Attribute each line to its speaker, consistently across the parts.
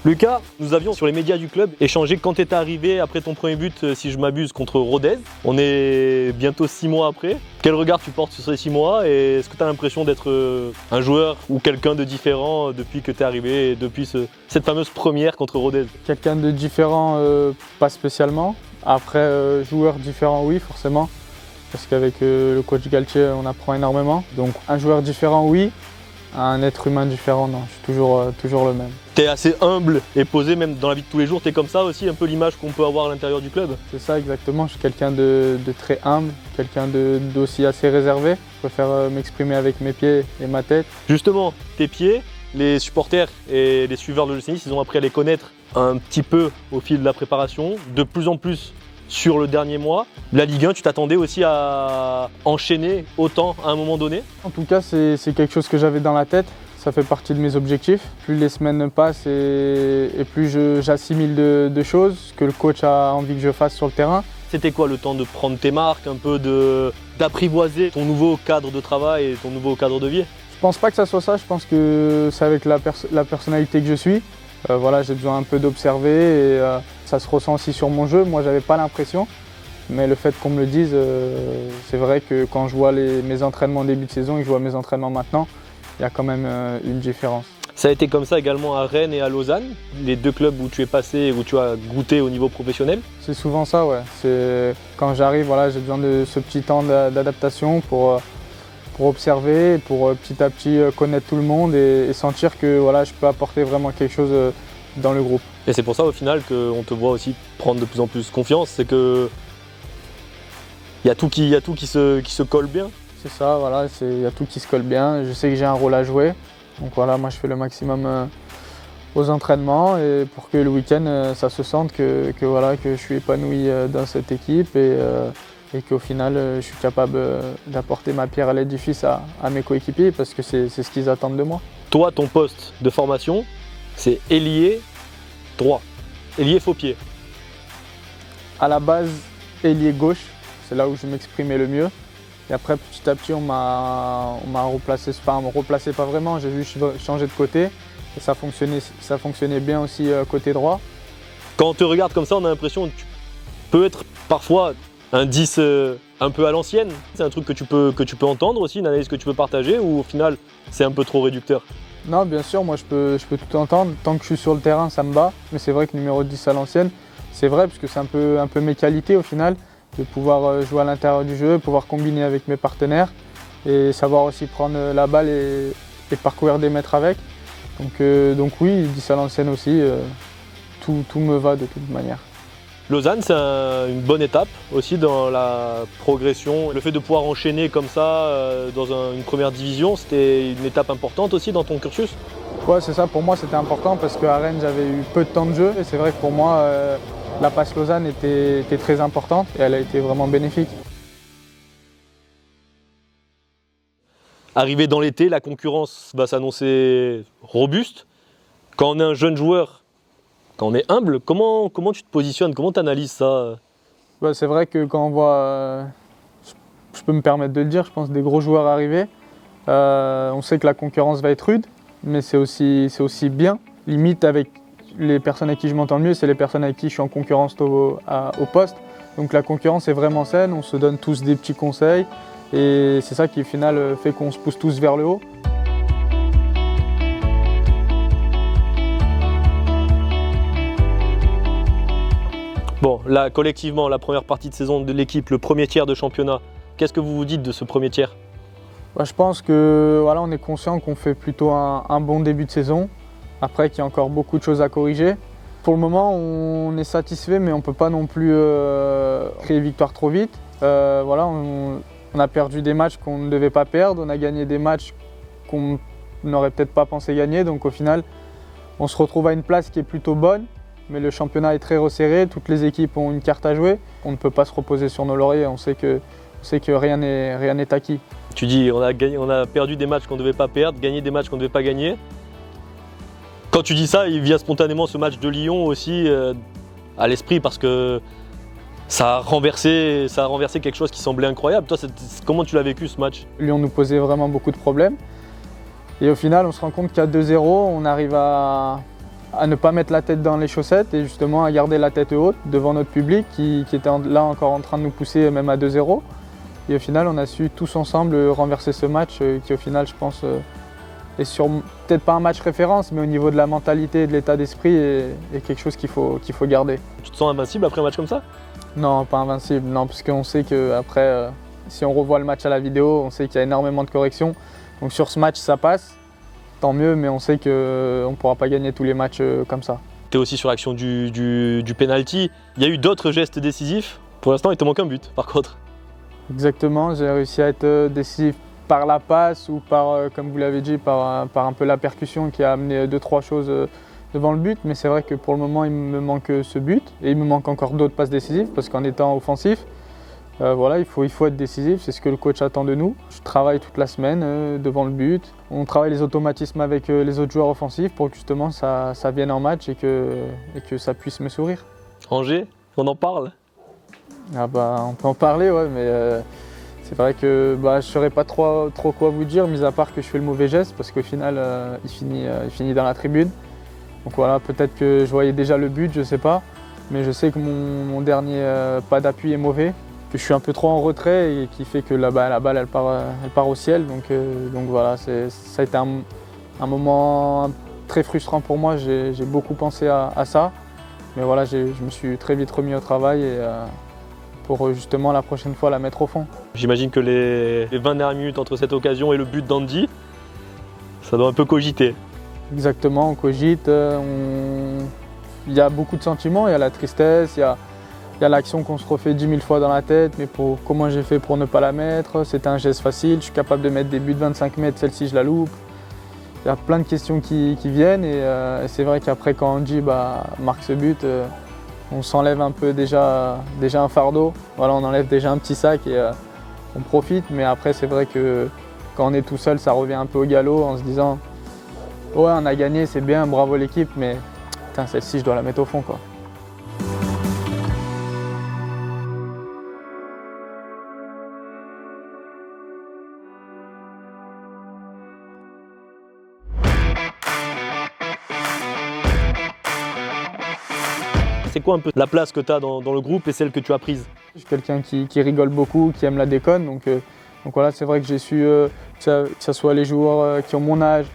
Speaker 1: Lucas, nous avions sur les médias du club échangé quand tu étais arrivé après ton premier but, si je m'abuse, contre Rodez. On est bientôt 6 mois après. Quel regard tu portes sur ces 6 mois et est-ce que tu as l'impression d'être un joueur ou quelqu'un de différent depuis que tu es arrivé et depuis cette fameuse première contre Rodez?
Speaker 2: Quelqu'un de différent, pas spécialement. Après, joueur différent, oui, forcément. Parce qu'avec le coach Galtier, on apprend énormément. Donc un joueur différent, oui. Un être humain différent, non. Je suis toujours le même.
Speaker 1: Tu es assez humble et posé même dans la vie de tous les jours. Tu es comme ça aussi, un peu l'image qu'on peut avoir à l'intérieur du club?
Speaker 2: C'est ça exactement. Je suis quelqu'un de très humble, quelqu'un d'aussi assez réservé. Je préfère m'exprimer avec mes pieds et ma tête.
Speaker 1: Justement, tes pieds, les supporters et les suiveurs de l'OGC Nice, ils ont appris à les connaître un petit peu au fil de la préparation, de plus en plus sur le dernier mois. La Ligue 1, tu t'attendais aussi à enchaîner autant à un moment donné?
Speaker 2: En tout cas, c'est quelque chose que j'avais dans la tête. Ça fait partie de mes objectifs. Plus les semaines passent et plus j'assimile de choses que le coach a envie que je fasse sur le terrain.
Speaker 1: C'était quoi le temps de prendre tes marques, un peu d'apprivoiser ton nouveau cadre de travail et ton nouveau cadre de vie?
Speaker 2: Je pense pas que ça soit ça. Je pense que c'est avec la personnalité que je suis. Voilà, j'ai besoin un peu d'observer et ça se ressent aussi sur mon jeu. Moi, j'avais pas l'impression, mais le fait qu'on me le dise, c'est vrai que quand je vois mes entraînements début de saison et que je vois mes entraînements maintenant, il y a quand même une différence.
Speaker 1: Ça a été comme ça également à Rennes et à Lausanne, les deux clubs où tu es passé et où tu as goûté au niveau professionnel?
Speaker 2: C'est souvent ça, ouais. Quand j'arrive, voilà, j'ai besoin de ce petit temps d'adaptation pour observer, pour petit à petit connaître tout le monde et sentir que voilà, je peux apporter vraiment quelque chose dans le groupe.
Speaker 1: Et c'est pour ça au final qu'on te voit aussi prendre de plus en plus confiance, c'est que il y a tout qui se colle bien.
Speaker 2: C'est ça, voilà, il y a tout qui se colle bien. Je sais que j'ai un rôle à jouer, donc voilà, moi je fais le maximum aux entraînements et pour que le week-end ça se sente que je suis épanoui dans cette équipe et qu'au final je suis capable d'apporter ma pierre à l'édifice à mes coéquipiers parce que c'est ce qu'ils attendent de moi.
Speaker 1: Toi, ton poste de formation, c'est ailier droit, ailier faux pied.
Speaker 2: À la base, ailier gauche, c'est là où je m'exprimais le mieux. Et après, petit à petit, on m'a replacé, enfin, on me replaçait pas vraiment, j'ai juste changé de côté. Et ça fonctionnait bien aussi côté droit.
Speaker 1: Quand on te regarde comme ça, on a l'impression que tu peux être parfois un 10 un peu à l'ancienne. C'est un truc que tu peux entendre aussi, une analyse que tu peux partager ou au final, c'est un peu trop réducteur?
Speaker 2: Non, bien sûr, moi je peux tout entendre. Tant que je suis sur le terrain, ça me bat. Mais c'est vrai que numéro 10 à l'ancienne, c'est vrai parce que c'est un peu mes qualités au final, de pouvoir jouer à l'intérieur du jeu, pouvoir combiner avec mes partenaires et savoir aussi prendre la balle et parcourir des mètres avec. Donc oui, 10 à l'ancienne aussi, tout me va de toute manière.
Speaker 1: Lausanne, c'est une bonne étape aussi dans la progression. Le fait de pouvoir enchaîner comme ça dans une première division, c'était une étape importante aussi dans ton cursus?
Speaker 2: Ouais, c'est ça, pour moi c'était important parce qu'à Rennes j'avais eu peu de temps de jeu et c'est vrai que pour moi la passe Lausanne était très importante et elle a été vraiment bénéfique.
Speaker 1: Arrivé dans l'été, la concurrence va s'annoncer robuste. Quand on est un jeune joueur, quand on est humble, comment tu te positionnes? Comment tu analyses ça?
Speaker 2: Ouais, c'est vrai que quand on voit, je peux me permettre de le dire, je pense des gros joueurs arriver, on sait que la concurrence va être rude, mais c'est aussi bien. Limite avec les personnes avec qui je m'entends le mieux, c'est les personnes avec qui je suis en concurrence au poste. Donc la concurrence est vraiment saine, on se donne tous des petits conseils et c'est ça qui au final fait qu'on se pousse tous vers le haut.
Speaker 1: Bon, là, collectivement, la première partie de saison de l'équipe, le premier tiers de championnat, qu'est-ce que vous vous dites de ce premier tiers?
Speaker 2: Je pense que voilà, on est conscient qu'on fait plutôt un bon début de saison. Après, qu'il y a encore beaucoup de choses à corriger. Pour le moment, on est satisfait, mais on ne peut pas non plus créer victoire trop vite. Voilà, on a perdu des matchs qu'on ne devait pas perdre, on a gagné des matchs qu'on n'aurait peut-être pas pensé gagner. Donc au final, on se retrouve à une place qui est plutôt bonne. Mais le championnat est très resserré, toutes les équipes ont une carte à jouer. On ne peut pas se reposer sur nos lauriers, on sait que rien n'est acquis.
Speaker 1: Tu dis on a perdu des matchs qu'on ne devait pas perdre, gagné des matchs qu'on ne devait pas gagner. Quand tu dis ça, il vient spontanément ce match de Lyon aussi à l'esprit parce que ça a renversé quelque chose qui semblait incroyable. Toi, comment tu l'as vécu ce match?
Speaker 2: Lyon nous posait vraiment beaucoup de problèmes. Et au final, on se rend compte qu'à 2-0, on arrive à à ne pas mettre la tête dans les chaussettes et justement à garder la tête haute devant notre public qui était là encore en train de nous pousser même à 2-0. Et au final, on a su tous ensemble renverser ce match qui au final, je pense, est sur peut-être pas un match référence, mais au niveau de la mentalité et de l'état d'esprit est quelque chose qu'il faut garder.
Speaker 1: Tu te sens invincible après un match comme ça?
Speaker 2: Non, pas invincible, non, parce qu'on sait qu'après, si on revoit le match à la vidéo, on sait qu'il y a énormément de corrections. Donc sur ce match, ça passe, tant mieux, mais on sait qu'on ne pourra pas gagner tous les matchs comme ça.
Speaker 1: Tu es aussi sur l'action du penalty. Il y a eu d'autres gestes décisifs. Pour l'instant, il te manque un but, par contre.
Speaker 2: Exactement, j'ai réussi à être décisif par la passe ou par, comme vous l'avez dit, par un peu la percussion qui a amené 2-3 choses devant le but. Mais c'est vrai que pour le moment, il me manque ce but et il me manque encore d'autres passes décisives parce qu'en étant offensif, voilà, il faut être décisif, c'est ce que le coach attend de nous. Je travaille toute la semaine devant le but. On travaille les automatismes avec les autres joueurs offensifs pour que justement ça vienne en match et que ça puisse me sourire.
Speaker 1: Angers, on en parle?
Speaker 2: Ah bah, on peut en parler, ouais, mais c'est vrai que je ne saurais pas trop quoi vous dire, mis à part que je fais le mauvais geste parce qu'au final, il finit dans la tribune. Donc voilà, peut-être que je voyais déjà le but, je ne sais pas, mais je sais que mon dernier pas d'appui est mauvais. Que je suis un peu trop en retrait et qui fait que la balle elle part au ciel. Donc voilà, ça a été un moment très frustrant pour moi. J'ai beaucoup pensé à ça. Mais voilà, je me suis très vite remis au travail pour justement la prochaine fois la mettre au fond.
Speaker 1: J'imagine que les 20 dernières minutes entre cette occasion et le but d'Andy, ça doit un peu cogiter.
Speaker 2: Exactement, on cogite. Il y a beaucoup de sentiments, il y a la tristesse, il y a l'action qu'on se refait 10 000 fois dans la tête, mais comment j'ai fait pour ne pas la mettre? C'était un geste facile, je suis capable de mettre des buts de 25 mètres, celle-ci je la loupe. Il y a plein de questions qui viennent et c'est vrai qu'après quand Andy marque ce but, on s'enlève un peu déjà un fardeau. Voilà, on enlève déjà un petit sac et on profite, mais après c'est vrai que quand on est tout seul, ça revient un peu au galop en se disant « Ouais, on a gagné, c'est bien, bravo l'équipe, mais putain, celle-ci je dois la mettre au fond, quoi. »
Speaker 1: C'est quoi un peu la place que tu as dans le groupe et celle que tu as prise?
Speaker 2: Je suis quelqu'un qui rigole beaucoup, qui aime la déconne, donc voilà, c'est vrai que j'ai su, que ce soit les joueurs qui ont mon âge,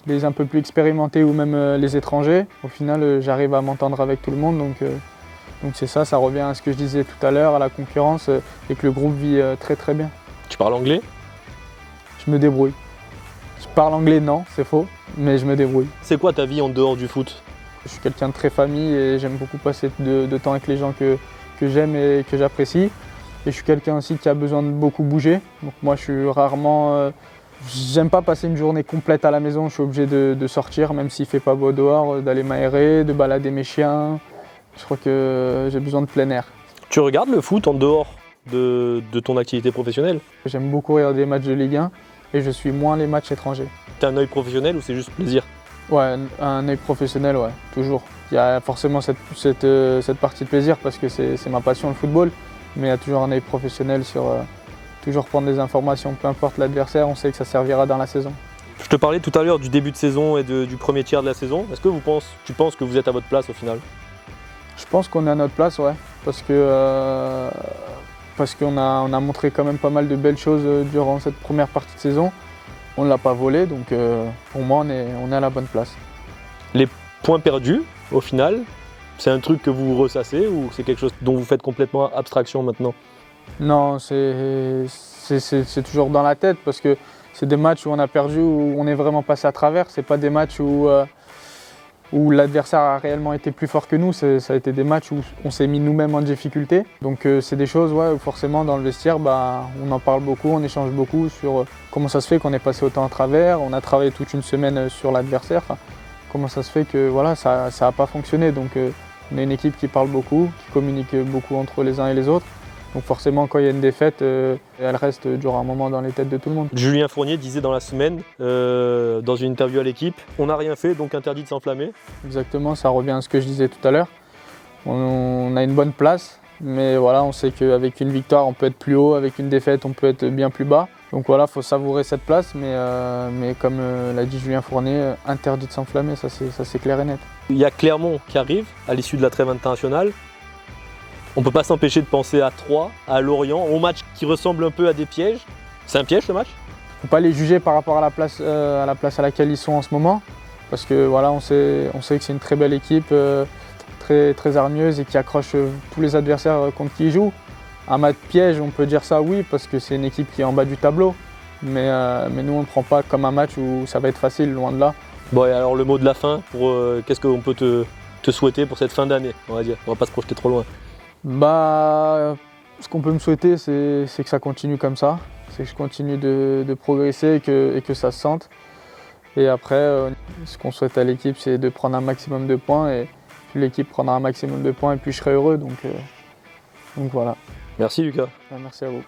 Speaker 2: les un peu plus expérimentés ou même les étrangers, au final j'arrive à m'entendre avec tout le monde, donc c'est ça revient à ce que je disais tout à l'heure, à la concurrence et que le groupe vit très très bien.
Speaker 1: Tu parles anglais?
Speaker 2: Je me débrouille. Je parle anglais, non, c'est faux, mais je me débrouille.
Speaker 1: C'est quoi ta vie en dehors du foot?
Speaker 2: Je suis quelqu'un de très famille et j'aime beaucoup passer de temps avec les gens que j'aime et que j'apprécie. Et je suis quelqu'un aussi qui a besoin de beaucoup bouger. Donc moi je suis rarement... j'aime pas passer une journée complète à la maison, je suis obligé de sortir, même s'il fait pas beau dehors, d'aller m'aérer, de balader mes chiens. Je crois que j'ai besoin de plein air.
Speaker 1: Tu regardes le foot en dehors de ton activité professionnelle?
Speaker 2: J'aime beaucoup regarder les matchs de Ligue 1 et je suis moins les matchs étrangers.
Speaker 1: T'as un œil professionnel ou c'est juste plaisir?
Speaker 2: Ouais, un œil professionnel, ouais, toujours. Il y a forcément cette partie de plaisir parce que c'est ma passion le football, mais il y a toujours un œil professionnel sur toujours prendre des informations, peu importe l'adversaire, on sait que ça servira dans la saison.
Speaker 1: Je te parlais tout à l'heure du début de saison et du premier tiers de la saison. Est-ce que tu penses que vous êtes à votre place au final?
Speaker 2: Je pense qu'on est à notre place, ouais, parce qu'on a montré quand même pas mal de belles choses durant cette première partie de saison. On ne l'a pas volé, donc pour moi, on est à la bonne place.
Speaker 1: Les points perdus, au final, c'est un truc que vous ressassez ou c'est quelque chose dont vous faites complètement abstraction maintenant?
Speaker 2: Non, c'est toujours dans la tête parce que c'est des matchs où on a perdu, où on est vraiment passé à travers. C'est pas des matchs où l'adversaire a réellement été plus fort que nous. Ça a été des matchs où on s'est mis nous-mêmes en difficulté. Donc c'est des choses où forcément dans le vestiaire, on en parle beaucoup, on échange beaucoup sur comment ça se fait qu'on est passé autant à travers. On a travaillé toute une semaine sur l'adversaire. Comment ça se fait que voilà, ça n'a pas fonctionné. Donc on est une équipe qui parle beaucoup, qui communique beaucoup entre les uns et les autres. Donc forcément, quand il y a une défaite, elle reste durant un moment dans les têtes de tout le monde.
Speaker 1: Julien Fournier disait dans la semaine, dans une interview à l'équipe, on n'a rien fait, donc interdit de s'enflammer.
Speaker 2: Exactement, ça revient à ce que je disais tout à l'heure. On a une bonne place, mais voilà, on sait qu'avec une victoire, on peut être plus haut, avec une défaite, on peut être bien plus bas. Donc voilà, il faut savourer cette place, mais comme l'a dit Julien Fournier, interdit de s'enflammer, ça c'est clair et net.
Speaker 1: Il y a Clermont qui arrive à l'issue de la trêve internationale. On ne peut pas s'empêcher de penser à Troyes, à Lorient, au match qui ressemble un peu à des pièges. C'est un piège ce match?
Speaker 2: Il ne faut pas les juger par rapport à la place à laquelle ils sont en ce moment, parce que voilà, on sait que c'est une très belle équipe, très hargneuse et qui accroche tous les adversaires contre qui ils jouent. Un match piège, on peut dire ça oui, parce que c'est une équipe qui est en bas du tableau. Mais nous, on ne le prend pas comme un match où ça va être facile, loin de là.
Speaker 1: Bon, et alors le mot de la fin, qu'est-ce qu'on peut te souhaiter pour cette fin d'année, on va dire? On va pas se projeter trop loin.
Speaker 2: Bah, ce qu'on peut me souhaiter, c'est que ça continue comme ça. C'est que je continue de progresser et que ça se sente. Et après, ce qu'on souhaite à l'équipe, c'est de prendre un maximum de points. Et puis l'équipe prendra un maximum de points et puis je serai heureux. Donc voilà.
Speaker 1: Merci Lucas.
Speaker 2: Merci à vous.